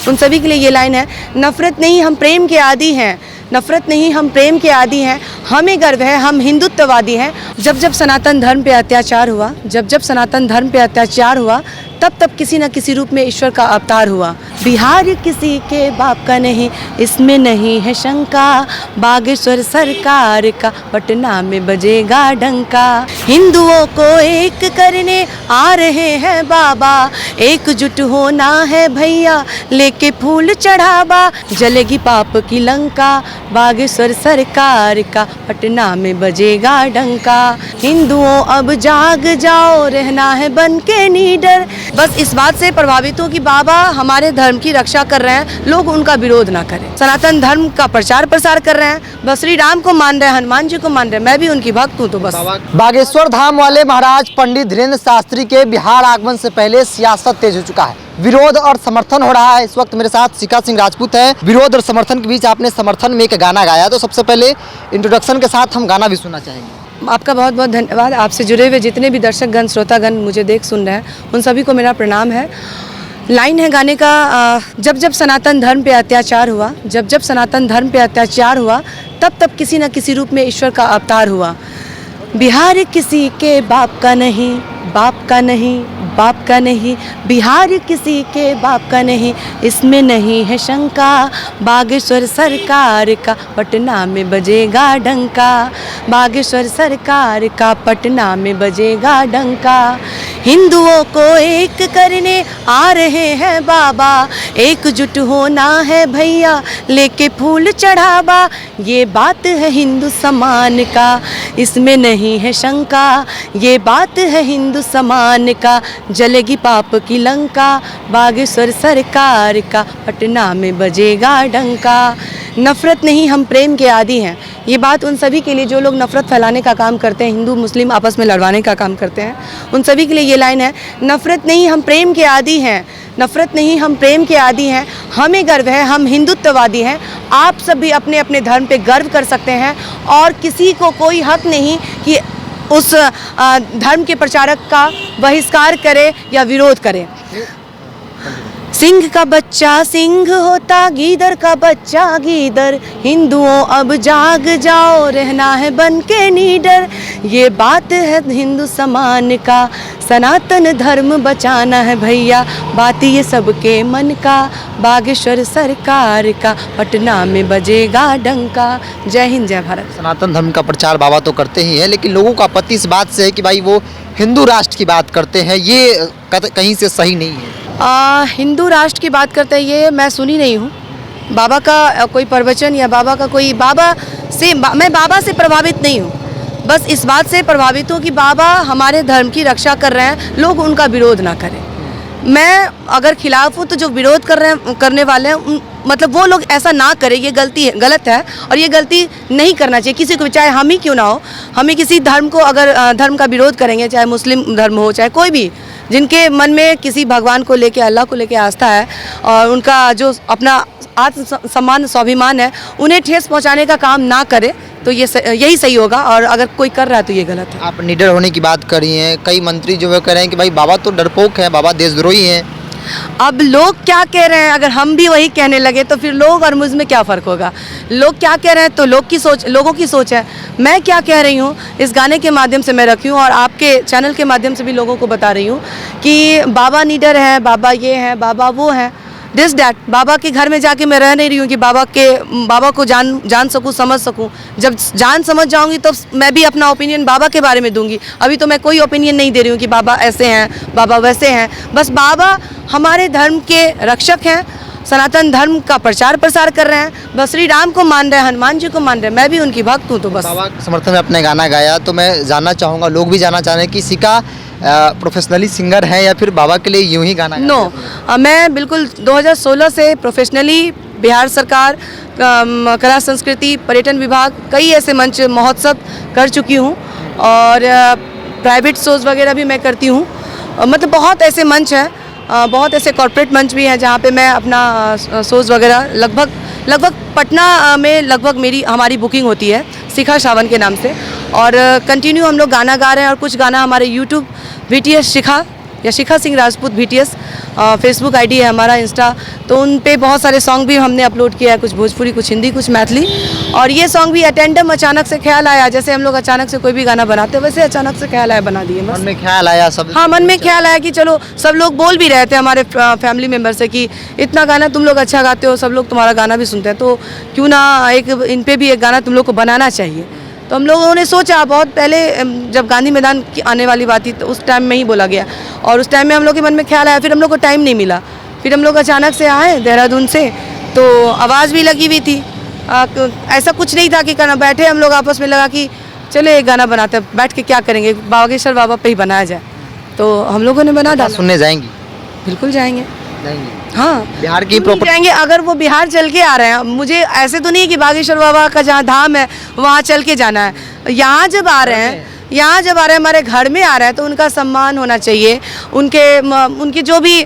उन सभी के लिए ये लाइन है, नफ़रत नहीं हम प्रेम के आदी हैं, नफ़रत नहीं हम प्रेम के आदी हैं, हमें गर्व है हम हिंदुत्ववादी हैं। जब जब सनातन धर्म पे अत्याचार हुआ, जब जब सनातन धर्म पे अत्याचार हुआ, तब तब किसी न किसी रूप में ईश्वर का अवतार हुआ। बिहार किसी के बाप का नहीं, इसमें नहीं है शंका, बागेश्वर सरकार का पटना में बजेगा डंका। हिंदुओं को एक करने आ रहे हैं बाबा, एकजुट होना है भैया, लेके फूल चढ़ावा, जलेगी पाप की लंका, बागेश्वर सरकार का पटना में बजेगा डंका। हिंदुओं अब जाग जाओ, रहना है बन के नीडर। बस इस बात से प्रभावित हूँ कि बाबा हमारे धर्म की रक्षा कर रहे हैं, लोग उनका विरोध ना करें। सनातन धर्म का प्रचार प्रसार कर रहे हैं, बस श्री राम को मान रहे हैं, हनुमान जी को मान रहे हैं, मैं भी उनकी भक्त हूँ। तो बस बागेश्वर धाम वाले महाराज पंडित धीरेन्द्र शास्त्री के बिहार आगमन से पहले सियासत तेज हो चुका है, विरोध और समर्थन हो रहा है। इस वक्त मेरे साथ शिखा सिंह राजपूत है। विरोध और समर्थन के बीच आपने समर्थन में एक गाना गाया, तो सबसे पहले इंट्रोडक्शन के साथ हम गाना भी सुनना चाहेंगे। आपका बहुत बहुत धन्यवाद। आपसे जुड़े हुए जितने भी दर्शकगण श्रोतागण मुझे देख सुन रहे हैं, उन सभी को मेरा प्रणाम है। लाइन है गाने का, जब जब सनातन धर्म पे अत्याचार हुआ, जब जब सनातन धर्म पे अत्याचार हुआ, तब तब किसी न किसी रूप में ईश्वर का अवतार हुआ। बिहार किसी के बाप का नहीं, बाप का नहीं, बाप का नहीं, बिहार किसी के बाप का नहीं, इसमें नहीं है शंका, बागेश्वर सरकार का पटना में बजेगा डंका, बागेश्वर सरकार का पटना में बजेगा डंका। हिंदुओं को एक करने आ रहे हैं बाबा, एकजुट होना है भैया, लेके फूल चढ़ावा, ये बात है हिंदू समान का, इसमें नहीं है शंका, ये बात है हिंदू समान का, जलेगी पाप की लंका, बागेश्वर सरकार का पटना में बजेगा डंका। नफ़रत नहीं हम प्रेम के आदी हैं, ये बात उन सभी के लिए जो लोग नफ़रत फैलाने का काम करते हैं, हिंदू मुस्लिम आपस में लड़वाने का काम करते हैं, उन सभी के लिए ये लाइन है, नफ़रत नहीं हम प्रेम के आदी हैं, नफ़रत नहीं हम प्रेम के आदी हैं, हमें गर्व है हम हिंदुत्ववादी हैं। आप सभी अपने अपने धर्म पे गर्व कर सकते हैं और किसी को कोई हक नहीं कि उस धर्म के प्रचारक का बहिष्कार करे या विरोध करे। सिंह का बच्चा सिंह होता, गीदड़ का बच्चा गीदड़, हिंदुओं अब जाग जाओ, रहना है बन के नीडर, ये बात है हिंदू समान का, सनातन धर्म बचाना है भैया, बात ये सबके मन का, बागेश्वर सरकार का पटना में बजेगा डंका। जय हिंद जय भारत। सनातन धर्म का प्रचार बाबा तो करते ही हैं, लेकिन लोगों का आपत्ति इस बात से है कि भाई वो हिंदू राष्ट्र की बात करते हैं, ये कहीं से सही नहीं है। हिंदू राष्ट्र की बात करते हैं, ये मैं सुनी नहीं हूँ। बाबा का कोई प्रवचन या बाबा का कोई मैं बाबा से प्रभावित नहीं हूँ, बस इस बात से प्रभावित हूँ कि बाबा हमारे धर्म की रक्षा कर रहे हैं, लोग उनका विरोध ना करें। मैं अगर खिलाफ हूँ तो जो विरोध करने वाले हैं, मतलब वो लोग ऐसा ना करें, ये गलत है और ये गलती नहीं करना चाहिए किसी को भी, चाहे हम ही क्यों ना हो। हमें किसी धर्म को अगर धर्म का विरोध करेंगे, चाहे मुस्लिम धर्म हो चाहे कोई भी, जिनके मन में किसी भगवान को लेके, अल्लाह को लेके आस्था है और उनका जो अपना आत्म सम्मान स्वाभिमान है, उन्हें ठेस पहुंचाने का काम ना करे, तो यही सही होगा। और अगर कोई कर रहा है तो ये गलत है। आप निडर होने की बात करी हैं, कई मंत्री जो है कह रहे हैं कि भाई बाबा तो डरपोक है, बाबा देशद्रोही हैं। अब लोग क्या कह रहे हैं, अगर हम भी वही कहने लगे तो फिर लोग और मुझ में क्या फ़र्क होगा। लोग क्या कह रहे हैं तो लोगों की सोच है। मैं क्या कह रही हूँ इस गाने के माध्यम से मैं रखी हूँ और आपके चैनल के माध्यम से भी लोगों को बता रही हूँ कि बाबा नीडर है, बाबा ये है, बाबा वो है, दिस डैट। बाबा के घर में जाके मैं रह नहीं रही हूँ कि बाबा को जान सकूँ, समझ सकूँ। जब जान समझ जाऊँगी तो मैं भी अपना ओपिनियन बाबा के बारे में दूंगी। अभी तो मैं कोई ओपिनियन नहीं दे रही हूँ कि बाबा ऐसे हैं, बाबा वैसे हैं। बस बाबा हमारे धर्म के रक्षक हैं, सनातन धर्म का प्रचार प्रसार कर रहे हैं, बस श्री राम को मान रहे हैं, हनुमान जी को मान रहे हैं, मैं भी उनकी भक्त हूँ। तो बस बाबा के समर्थन में अपने गाना गाया, तो मैं जानना चाहूँगा, लोग भी जानना चाह रहे हैं कि शिखा प्रोफेशनली सिंगर है या फिर बाबा के लिए यूं ही गाना? नो, मैं बिल्कुल 2016 से प्रोफेशनली बिहार सरकार कला संस्कृति पर्यटन विभाग कई ऐसे मंच महोत्सव कर चुकी हूँ और प्राइवेट शोज़ वगैरह भी मैं करती हूँ। मतलब बहुत ऐसे मंच हैं, बहुत ऐसे कॉर्पोरेट मंच भी हैं जहाँ पे मैं अपना शोज़ वगैरह लगभग पटना में हमारी बुकिंग होती है शिखा सावन के नाम से और कंटिन्यू हम लोग गाना गा रहे हैं और कुछ गाना हमारे यूट्यूब VTS शिखा या Shikha Singh Rajput BTS Facebook ID है हमारा, इंस्टा, तो उन पे बहुत सारे सॉन्ग भी हमने अपलोड किया है, कुछ भोजपुरी, कुछ हिंदी, कुछ मैथिली। और ये सॉन्ग भी अटेंडम अचानक से ख्याल आया, जैसे हम लोग अचानक से कोई भी गाना बनाते हैं वैसे अचानक से ख्याल आया, बना दिए बस। मन में ख्याल आया सब? हाँ, मन में ख्याल आया कि चलो, सब लोग बोल भी रहे थे हमारे फैमिली मेम्बर से कि इतना गाना तुम लोग अच्छा गाते हो, सब लोग तुम्हारा गाना भी सुनते हैं, तो क्यों ना एक इन पे भी एक गाना तुम लोग को बनाना चाहिए। तो हम लोगों ने सोचा बहुत पहले, जब गांधी मैदान की आने वाली बात थी तो उस टाइम में ही बोला गया, और उस टाइम में हम लोग के मन में ख्याल आया, फिर हम लोग को टाइम नहीं मिला, फिर हम लोग अचानक से आए देहरादून से, तो आवाज़ भी लगी हुई थी, ऐसा कुछ नहीं था कि करना, बैठे हम लोग आपस में, लगा कि चले एक गाना बनाते हैं, बैठ के क्या करेंगे, बागेश्वर बाबा पे ही बनाया जाए, तो हम लोगों ने बना डाला। सुनने जाएंगी? बिल्कुल जाएंगे। हाँ, बिहार की बिल्कुल जाएंगे, अगर वो बिहार चल के आ रहे हैं, मुझे ऐसे तो नहीं है कि बागेश्वर बाबा का जहाँ धाम है वहाँ चल के जाना है, यहाँ जब आ रहे हैं, हमारे घर में आ रहे हैं, तो उनका सम्मान होना चाहिए, उनके जो भी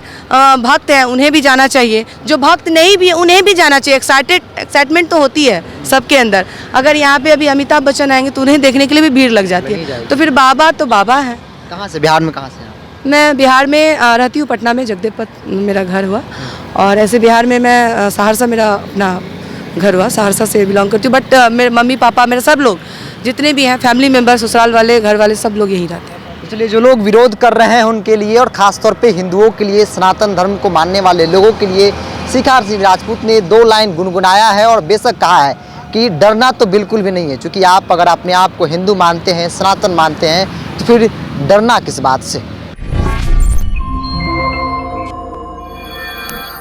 भक्त हैं उन्हें भी जाना चाहिए, जो भक्त नहीं भी उन्हें भी जाना चाहिए। एक्साइटमेंट तो होती है सबके अंदर, अगर यहाँ पे अभी अमिताभ बच्चन आएंगे तो उन्हें देखने के लिए भी भीड़ लग जाती है, तो फिर बाबा तो बाबा है। कहाँ से, बिहार में कहाँ से? मैं बिहार में रहती हूँ, पटना में, जगदेवपथ मेरा घर हुआ, और ऐसे बिहार में मैं सहरसा मेरा अपना घर हुआ, सहरसा से बिलोंग करती हूँ, बट मेरे मम्मी पापा, मेरे सब लोग जितने भी हैं फैमिली मेम्बर, ससुराल वाले, घर वाले, सब लोग यहीं रहते हैं। इसलिए जो लोग विरोध कर रहे हैं उनके लिए, और ख़ासतौर पे हिंदुओं के लिए, सनातन धर्म को मानने वाले लोगों के लिए शिखा सिंह राजपूत ने 2 लाइन गुनगुनाया है, और बेशक कहा है कि डरना तो बिल्कुल भी नहीं है, क्योंकि आप अगर अपने आप को हिंदू मानते हैं, सनातन मानते हैं, तो फिर डरना किस बात से।